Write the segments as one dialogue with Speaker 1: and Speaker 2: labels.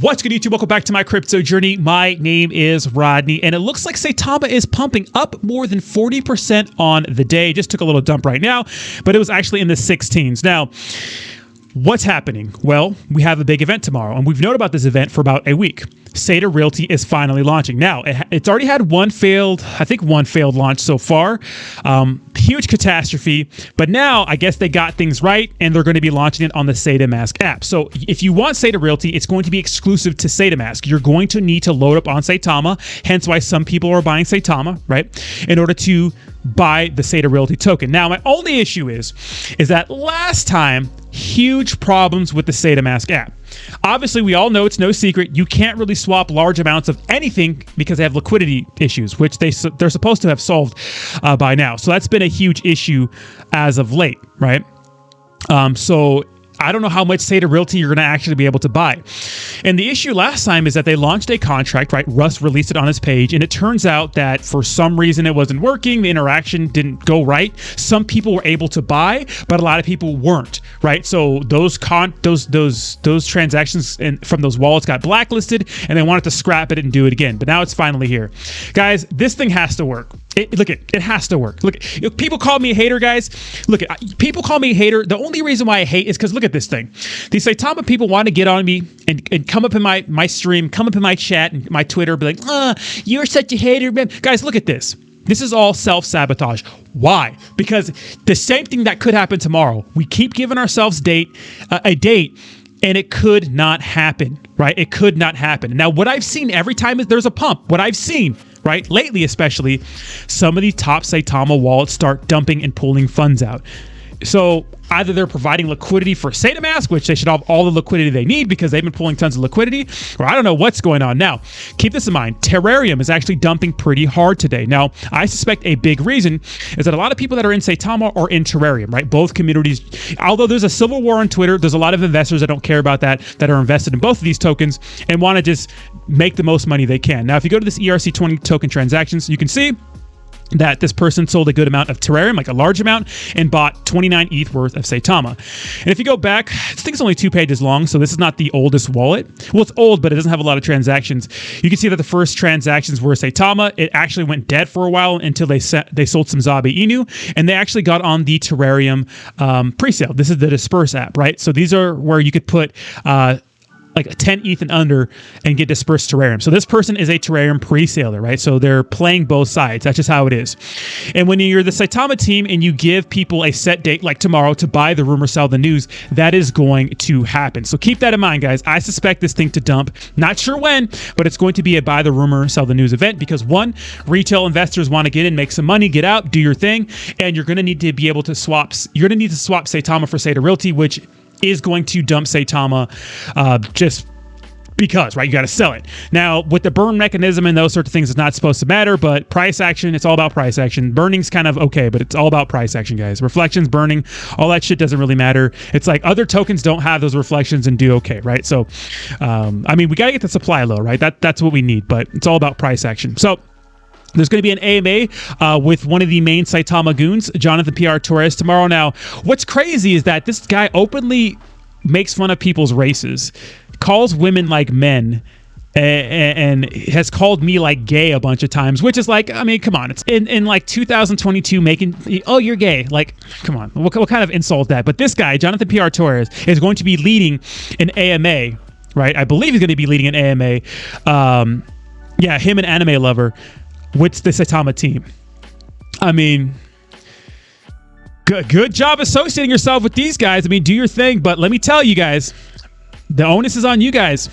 Speaker 1: What's good, YouTube? Welcome back to my crypto journey. My name is Rodney, and it looks like Saitama is pumping up more than 40% on the day. Just took a little dump right now, but it was actually in the 16s. Now, what's happening? Well, we have a big event tomorrow, and we've known about this event for about a week. Saita Realty is finally launching. Now, it's already had one failed launch so far. Huge catastrophe. But now, I guess they got things right, and they're going to be launching it on the Saitamask app. So if you want Saita Realty, it's going to be exclusive to Saitamask. You're going to need to load up on Saitama, hence why some people are buying Saitama, right? In order to buy the Saita Realty token. Now, my only issue is that last time, huge problems with the Saitamask app. Obviously, we all know it's no secret. You can't really swap large amounts of anything because they have liquidity issues, which they're supposed to have solved by now. So that's been a huge issue as of late, right? So I don't know how much Saita Realty you're going to actually be able to buy. And the issue last time is that they launched a contract, right? Russ released it on his page, and it turns out that for some reason it wasn't working. The interaction didn't go right. Some people were able to buy, but a lot of people weren't, right? So those transactions from those wallets got blacklisted, and they wanted to scrap it and do it again. But now it's finally here. Guys, this thing has to work. It has to work. Look, people call me a hater, guys. People call me a hater. The only reason why I hate is because look at this thing. These Saitama people want to get on me and come up in my stream, come up in my chat and my Twitter, be like, you're such a hater, man. Guys, look at this. This is all self-sabotage. Why? Because the same thing that could happen tomorrow. We keep giving ourselves a date, and it could not happen, right? It could not happen. Now, what I've seen every time is there's a pump. What I've seen, right, lately especially, some of these top Saitama wallets start dumping and pulling funds out. So either they're providing liquidity for Saitamask, which they should have all the liquidity they need because they've been pulling tons of liquidity, or I don't know what's going on. Now, keep this in mind. Terareum is actually dumping pretty hard today. Now, I suspect a big reason is that a lot of people that are in Saitama are in Terareum, right? Both communities. Although there's a civil war on Twitter, there's a lot of investors that don't care about that are invested in both of these tokens and want to just make the most money they can. Now, if you go to this ERC20 token transactions, you can see that this person sold a good amount of Terareum, like a large amount, and bought 29 ETH worth of Saitama. And if you go back, I think it's only 2 pages long, so this is not the oldest wallet. Well, it's old, but it doesn't have a lot of transactions. You can see that the first transactions were Saitama. It actually went dead for a while until they sold some Zabe Inu, and they actually got on the Terareum pre-sale. This is the Disperse app, right? So these are where you could put like a 10 ETH and under and get dispersed Terareum. So this person is a Terareum pre-saler, right? So they're playing both sides. That's just how it is. And when you're the Saitama team and you give people a set date like tomorrow to buy the rumor, sell the news, that is going to happen. So keep that in mind, guys. I suspect this thing to dump. Not sure when, but it's going to be a buy the rumor, sell the news event because one, retail investors want to get in, make some money, get out, do your thing, and you're going to need to be able to swap. You're going to need to swap Saitama for Saita Realty, which is going to dump Saitama just because, right? You got to sell it. Now, with the burn mechanism and those sorts of things, it's not supposed to matter, but price action, it's all about price action. Burning's kind of okay, but it's all about price action, guys. Reflections, burning, all that shit doesn't really matter. It's like other tokens don't have those reflections and do okay, right? So, I mean, we got to get the supply low, right? That's what we need, but it's all about price action. So, there's going to be an AMA with one of the main Saitama goons, Jonathan PR Torres, tomorrow. Now, what's crazy is that this guy openly makes fun of people's races, calls women like men, and has called me like gay a bunch of times, which is like, I mean, come on. It's in like 2022 making, oh, you're gay. Like, come on. What kind of insult that? But this guy, Jonathan PR Torres, is going to be leading an AMA, right? I believe he's going to be leading an AMA. Yeah, him and Anime Lover with the Saitama team. I mean, good job associating yourself with these guys. I mean, do your thing, but let me tell you guys, the onus is on you guys.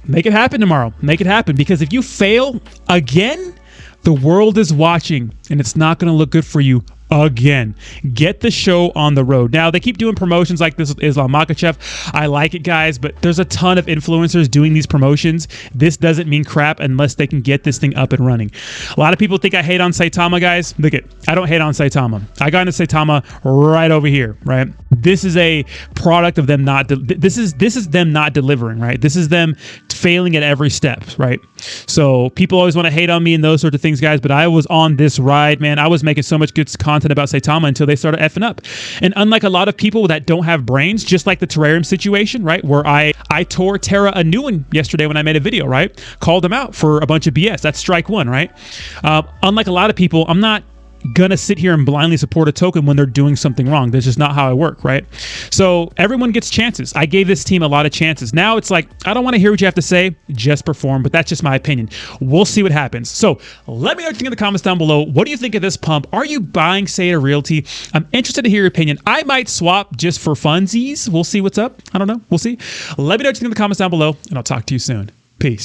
Speaker 1: Make it happen tomorrow. Make it happen, because if you fail again, the world is watching and it's not going to look good for you again. Get the show on the road. Now, they keep doing promotions like this with Islam Makhachev. I like it, guys, but there's a ton of influencers doing these promotions. This doesn't mean crap unless they can get this thing up and running. A lot of people think I hate on Saitama, guys. Look it, I don't hate on Saitama. I got into Saitama right over here, right? This is a product of them not, this is them not delivering, right? This is them failing at every step, right? So people always want to hate on me and those sorts of things, guys, but I was on this ride, man. I was making so much good content content about Saitama until they started effing up. And unlike a lot of people that don't have brains, just like the Terareum situation, right, where I tore Terra a new one yesterday when I made a video, right, called them out for a bunch of BS. That's strike one, right? Unlike a lot of people, I'm not gonna sit here and blindly support a token when they're doing something wrong. That's just not how I work, right? So everyone gets chances. I gave this team a lot of chances. Now it's like, I don't want to hear what you have to say, just perform, but that's just my opinion. We'll see what happens. So let me know what you think in the comments down below. What do you think of this pump? Are you buying Saita Realty? I'm interested to hear your opinion. I might swap just for funsies. We'll see what's up. I don't know. We'll see. Let me know what you think in the comments down below, and I'll talk to you soon.